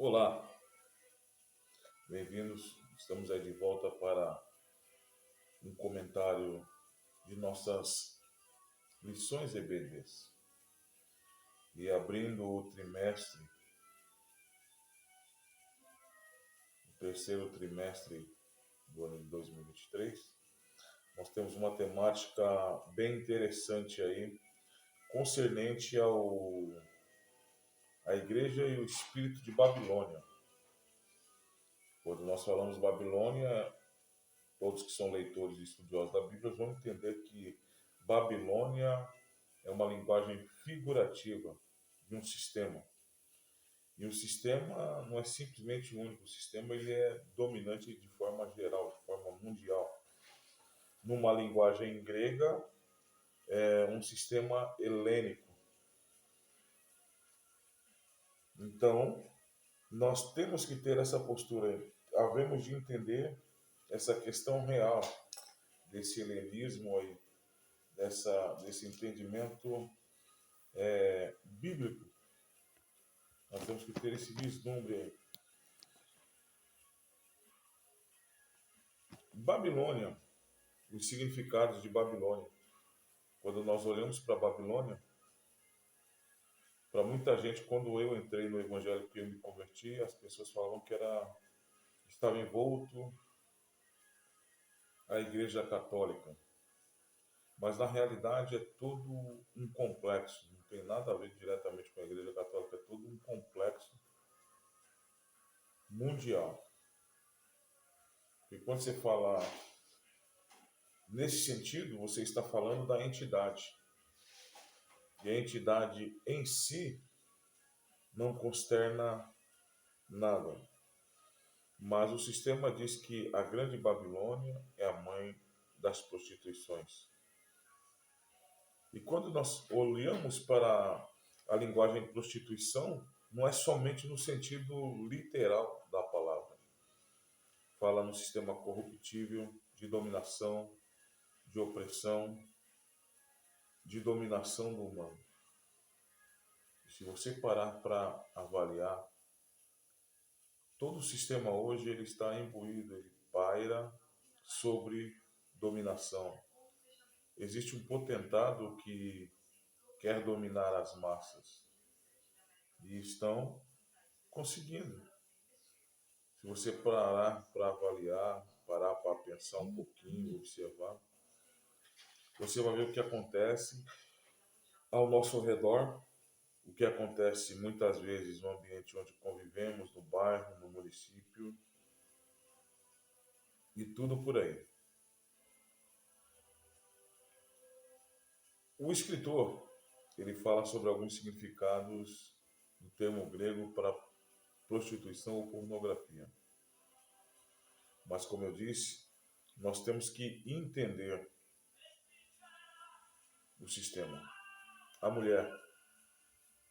Olá, bem-vindos. Estamos aí de volta para um comentário de nossas lições EBDs. E abrindo o trimestre, o terceiro trimestre do ano de 2023, nós temos uma temática bem interessante aí, concernente à igreja e o espírito de Babilônia. Quando nós falamos Babilônia, todos que são leitores e estudiosos da Bíblia vão entender que Babilônia é uma linguagem figurativa de um sistema. E o sistema não é simplesmente único, o sistema ele é dominante de forma geral, de forma mundial. Numa linguagem grega, é um sistema helênico. Então, nós temos que ter essa postura, havemos de entender essa questão real desse helenismo aí, desse entendimento bíblico. Nós temos que ter esse vislumbre aí. Babilônia, os significados de Babilônia. Quando nós olhamos para Babilônia, para muita gente, quando eu entrei no evangelho que eu me converti, as pessoas falavam que estava envolto a igreja católica. Mas na realidade é todo um complexo, não tem nada a ver diretamente com a igreja católica, é todo um complexo mundial. E quando você fala nesse sentido, você está falando da entidade. E a entidade em si não consterna nada. Mas o sistema diz que a Grande Babilônia é a mãe das prostituições. E quando nós olhamos para a linguagem prostituição, não é somente no sentido literal da palavra. Fala no sistema corruptível de dominação, de opressão, de dominação do humano. E se você parar para avaliar, todo o sistema hoje ele está imbuído, ele paira sobre dominação. Existe um potentado que quer dominar as massas e estão conseguindo. Se você parar para avaliar, parar para pensar um pouquinho, observar, você vai ver o que acontece ao nosso redor, o que acontece muitas vezes no ambiente onde convivemos, no bairro, no município e tudo por aí. O escritor, ele fala sobre alguns significados do termo grego para prostituição ou pornografia. Mas, como eu disse, nós temos que entender o sistema. A mulher,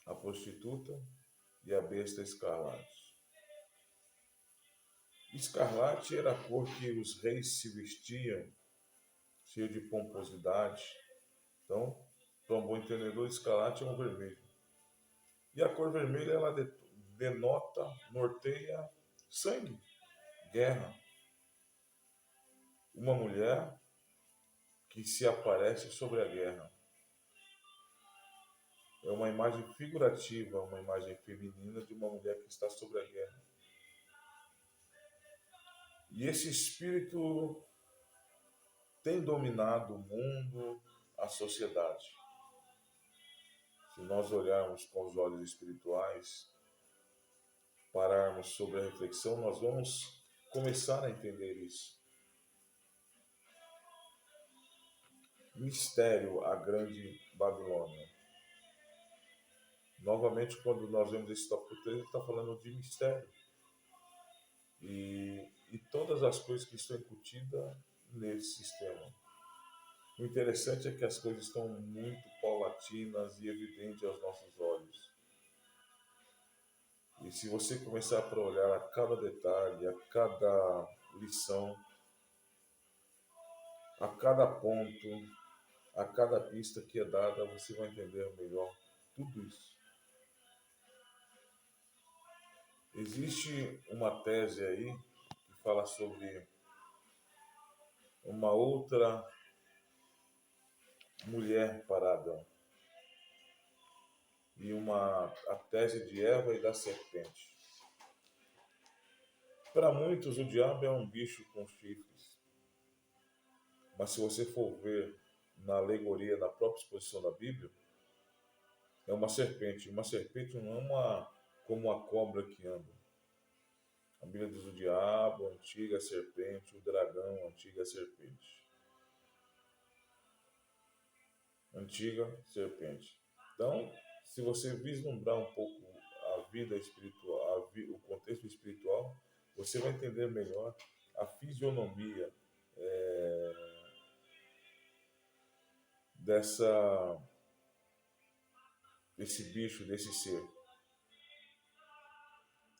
a prostituta e a besta escarlate. Escarlate era a cor que os reis se vestiam, cheio de pomposidade. Então, para um bom entendedor, escarlate é um vermelho. E a cor vermelha, ela denota, norteia sangue, guerra. Uma mulher que se aparece sobre a guerra. É uma imagem figurativa, uma imagem feminina de uma mulher que está sobre a guerra. E esse espírito tem dominado o mundo, a sociedade. Se nós olharmos com os olhos espirituais, pararmos sobre a reflexão, nós vamos começar a entender isso. Mistério, a Grande Babilônia. Novamente, quando nós vemos esse tópico 3, ele está falando de mistério. E todas as coisas que estão incutidas nesse sistema. O interessante é que as coisas estão muito paulatinas e evidentes aos nossos olhos. E se você começar a olhar a cada detalhe, a cada lição, a cada ponto, a cada pista que é dada, você vai entender melhor tudo isso. Existe uma tese aí que fala sobre uma outra mulher para Adão e a tese de Eva e da serpente. Para muitos, o diabo é um bicho com chifres, mas se você for ver na alegoria, na própria exposição da Bíblia, é uma serpente. Uma serpente não é como a cobra que anda. A Bíblia diz o diabo, a antiga serpente, o dragão, a antiga serpente. Antiga serpente. Então, se você vislumbrar um pouco a vida espiritual, o contexto espiritual, você vai entender melhor a fisionomia dessa desse bicho, desse ser.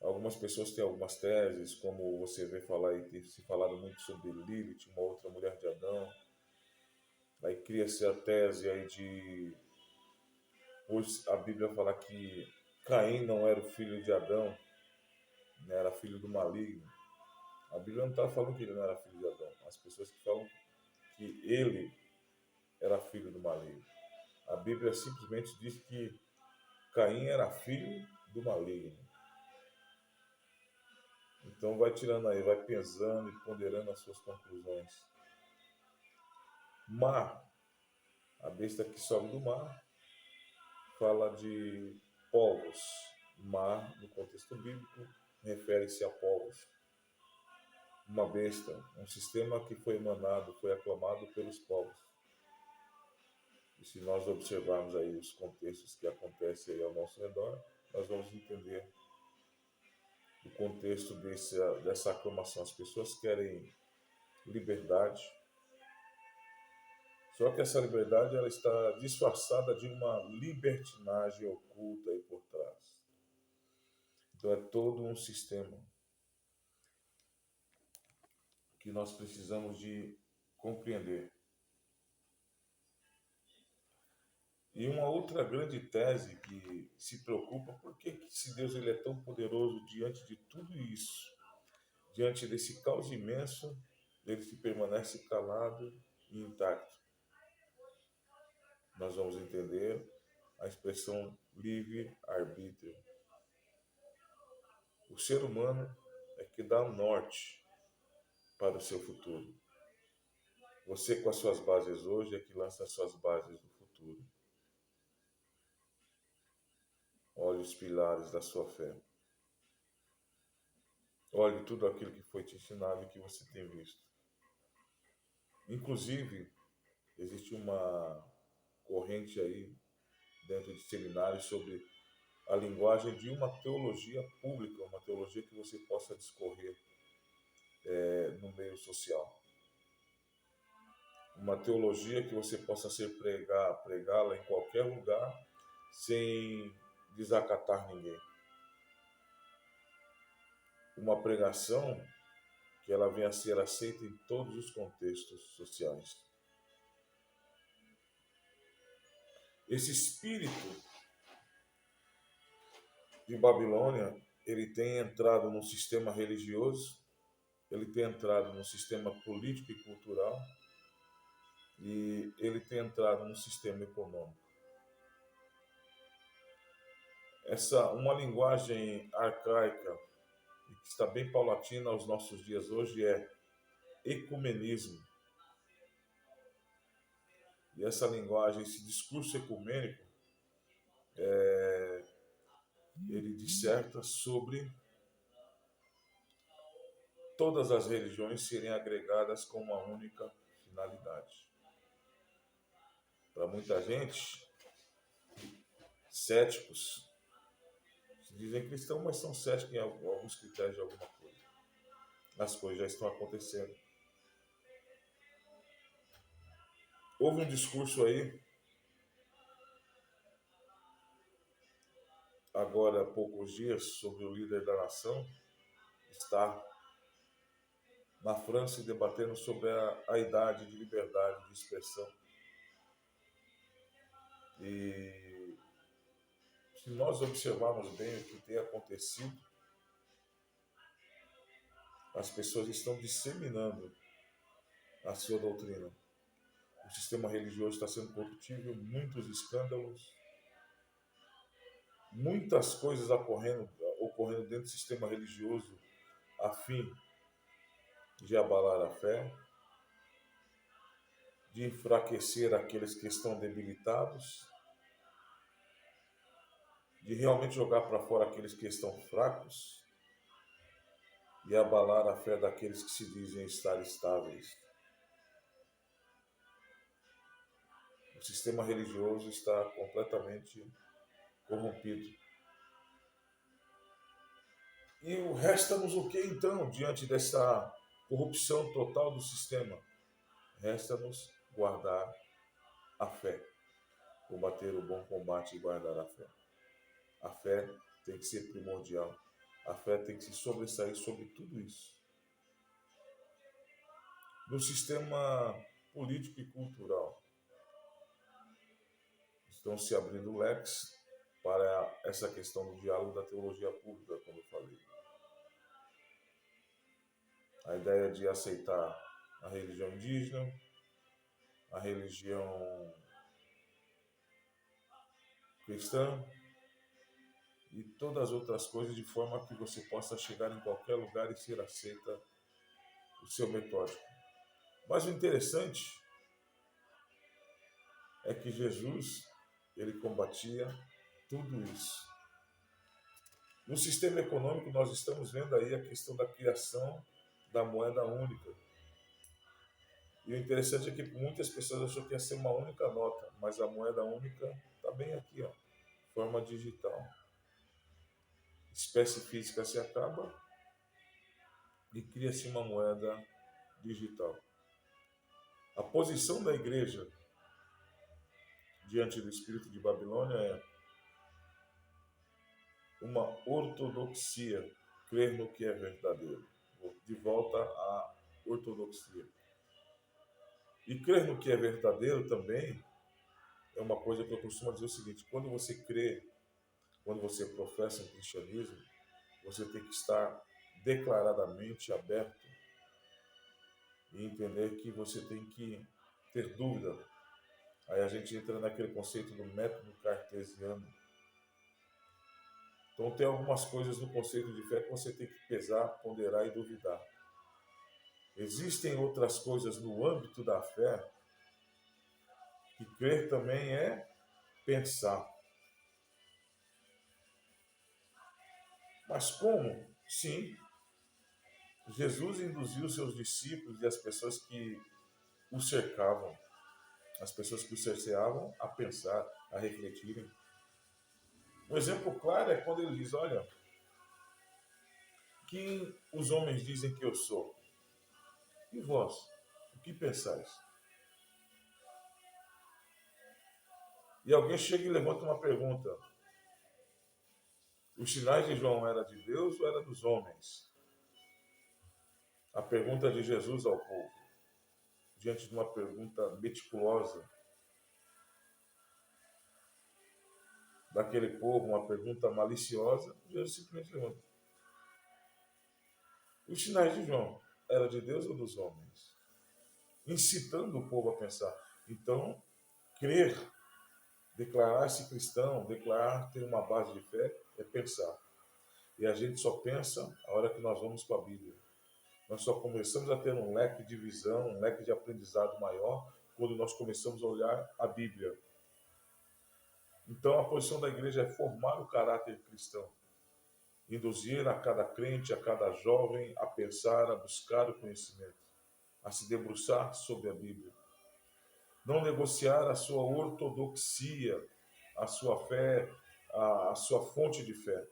Algumas pessoas têm algumas teses, como você vê falar e tem se falado muito sobre Lilith, uma outra mulher de Adão. Aí cria-se a tese aí de pois a Bíblia fala que Caim não era o filho de Adão, né, era filho do maligno. A Bíblia não está falando que ele não era filho de Adão. As pessoas que falam que ele era filho do maligno. A Bíblia simplesmente diz que Caim era filho do maligno. Então vai tirando aí, vai pesando e ponderando as suas conclusões. Mar, a besta que sobe do mar, fala de povos. Mar, no contexto bíblico, refere-se a povos. Uma besta, um sistema que foi emanado, foi aclamado pelos povos. E se nós observarmos aí os contextos que acontecem aí ao nosso redor, nós vamos entender o contexto dessa aclamação. As pessoas querem liberdade, só que essa liberdade ela está disfarçada de uma libertinagem oculta aí por trás. Então é todo um sistema que nós precisamos de compreender. E uma outra grande tese que se preocupa, por que se Deus ele é tão poderoso diante de tudo isso, diante desse caos imenso, ele se permanece calado e intacto? Nós vamos entender a expressão livre-arbítrio. O ser humano é que dá o norte para o seu futuro. Você, com as suas bases hoje, é que lança as suas bases do futuro. Olhe os pilares da sua fé. Olhe tudo aquilo que foi te ensinado e que você tem visto. Inclusive, existe uma corrente aí dentro de seminários sobre a linguagem de uma teologia pública, uma teologia que você possa discorrer no meio social. Uma teologia que você possa pregá-la em qualquer lugar, sem desacatar ninguém. Uma pregação que ela venha a ser aceita em todos os contextos sociais. Esse espírito de Babilônia, ele tem entrado no sistema religioso, ele tem entrado no sistema político e cultural, e ele tem entrado no sistema econômico. Uma linguagem arcaica e que está bem paulatina aos nossos dias hoje é ecumenismo. E essa linguagem, esse discurso ecumênico, ele disserta sobre todas as religiões serem agregadas com uma única finalidade. Para muita gente, céticos, se dizem cristãos, mas são céticos em alguns critérios de alguma coisa. As coisas já estão acontecendo. Houve um discurso aí, agora há poucos dias, sobre o líder da nação, está na França debatendo sobre a idade de liberdade de expressão. E se nós observarmos bem o que tem acontecido, as pessoas estão disseminando a sua doutrina. O sistema religioso está sendo corruptível, muitos escândalos, muitas coisas ocorrendo dentro do sistema religioso a fim de abalar a fé, de enfraquecer aqueles que estão debilitados, de realmente jogar para fora aqueles que estão fracos e abalar a fé daqueles que se dizem estar estáveis. O sistema religioso está completamente corrompido. E resta-nos o que então, diante dessa corrupção total do sistema? Resta-nos guardar a fé, combater o bom combate e guardar a fé. A fé tem que ser primordial. A fé tem que se sobressair sobre tudo isso. No sistema político e cultural, estão se abrindo leques para essa questão do diálogo da teologia pública, como eu falei. A ideia de aceitar a religião indígena, a religião cristã e todas as outras coisas, de forma que você possa chegar em qualquer lugar e ser aceita o seu metódico. Mas o interessante é que Jesus, ele combatia tudo isso. No sistema econômico, nós estamos vendo aí a questão da criação da moeda única. E o interessante é que muitas pessoas acham que ia ser uma única nota, mas a moeda única está bem aqui, ó, forma digital. Espécie física se acaba e cria-se uma moeda digital. A posição da igreja diante do espírito de Babilônia é uma ortodoxia, crer no que é verdadeiro. De volta à ortodoxia. E crer no que é verdadeiro também é uma coisa que eu costumo dizer o seguinte: quando você crê, quando você professa um cristianismo, você tem que estar declaradamente aberto e entender que você tem que ter dúvida. Aí a gente entra naquele conceito do método cartesiano. Então tem algumas coisas no conceito de fé que você tem que pesar, ponderar e duvidar. Existem outras coisas no âmbito da fé que crer também é pensar. Mas como? Sim, Jesus induziu seus discípulos e as pessoas que o cercavam, as pessoas que o cerceavam, a pensar, a refletirem. Um exemplo claro é quando ele diz: olha, quem os homens dizem que eu sou? E vós, o que pensais? E alguém chega e levanta uma pergunta: os sinais de João era de Deus ou era dos homens? A pergunta de Jesus ao povo, diante de uma pergunta meticulosa daquele povo, uma pergunta maliciosa, Jesus simplesmente levanta: os sinais de João era de Deus ou dos homens? Incitando o povo a pensar. Então, crer, declarar-se cristão, declarar ter uma base de fé, é pensar. E a gente só pensa a hora que nós vamos para a Bíblia. Nós só começamos a ter um leque de visão, um leque de aprendizado maior, quando nós começamos a olhar a Bíblia. Então, a posição da igreja é formar o caráter cristão. Induzir a cada crente, a cada jovem, a pensar, a buscar o conhecimento, a se debruçar sobre a Bíblia. Não negociar a sua ortodoxia, a sua fé, a sua fonte de fé.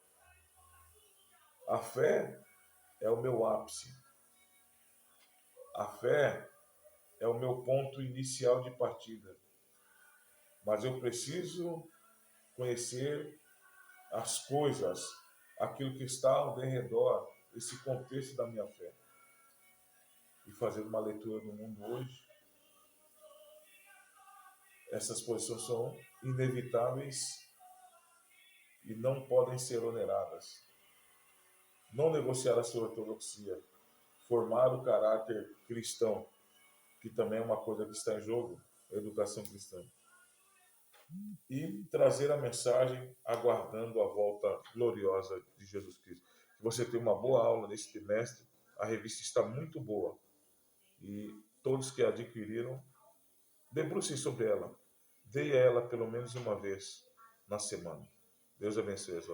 A fé é o meu ápice. A fé é o meu ponto inicial de partida. Mas eu preciso conhecer as coisas, aquilo que está ao redor, esse contexto da minha fé. E fazendo uma leitura do mundo hoje, essas posições são inevitáveis e não podem ser oneradas. Não negociar a sua ortodoxia, formar o caráter cristão, que também é uma coisa que está em jogo, a educação cristã, e trazer a mensagem aguardando a volta gloriosa de Jesus Cristo. Que você tenha uma boa aula nesse trimestre, a revista está muito boa e todos que adquiriram, debrucem sobre ela, leia ela pelo menos uma vez na semana. Deus abençoe as